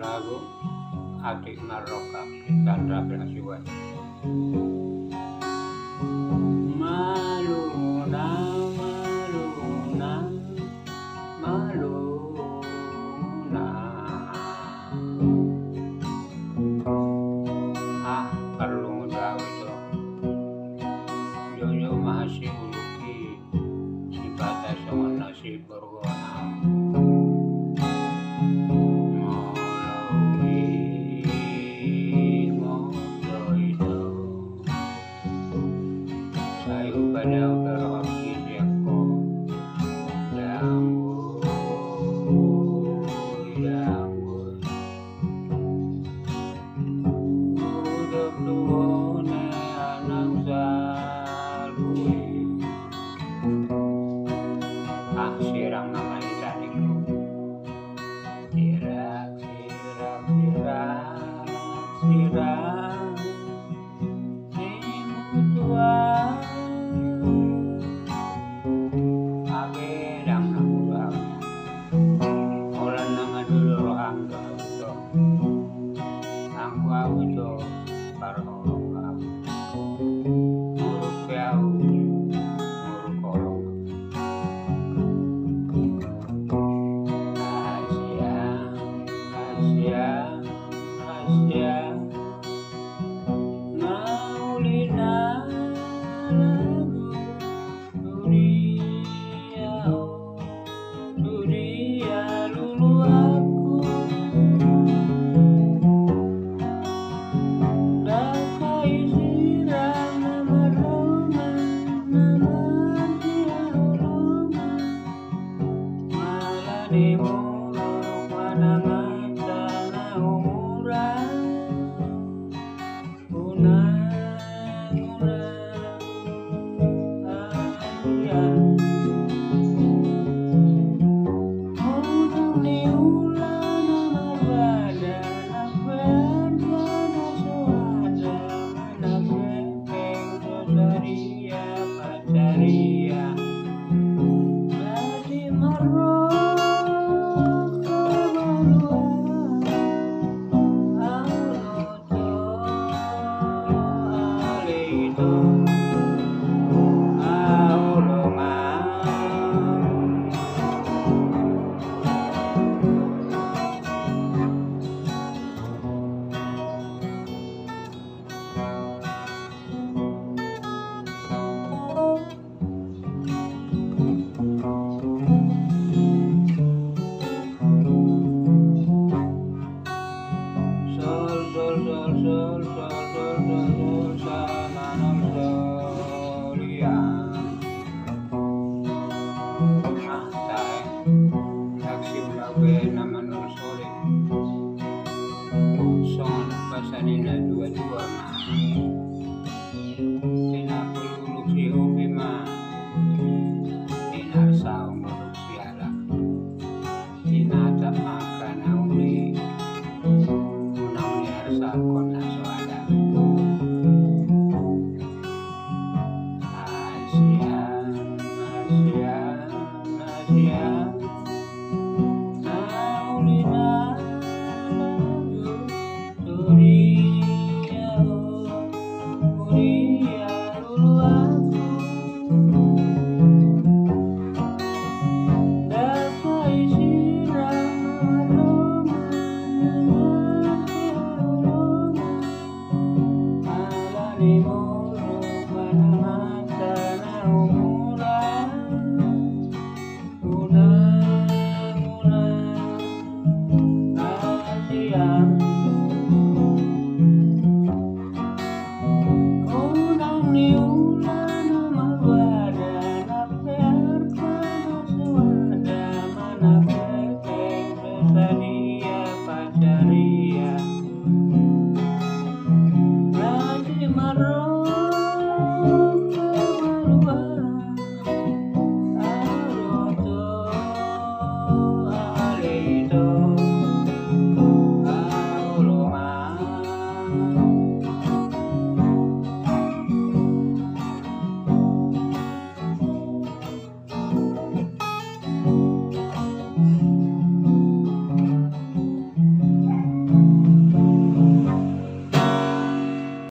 lagu Adik Maroka Chandra Penasiwan. Maluna, maluna, maluna. Perlu daw ito. Yoyo mahasi uluki si bata sa nasi bergona. Sayo pada berhoki siako danggu udap duone anang salui sirang nama isaniku sirak simutuan agedang nakurang ulan nama dulu rohang dodo angku awito parholong kamu muruk piau muruk kolong rahasia maulina lagu dunia lulu aku dakai sirang nama Roma nama dia Roma malah di muluk manangan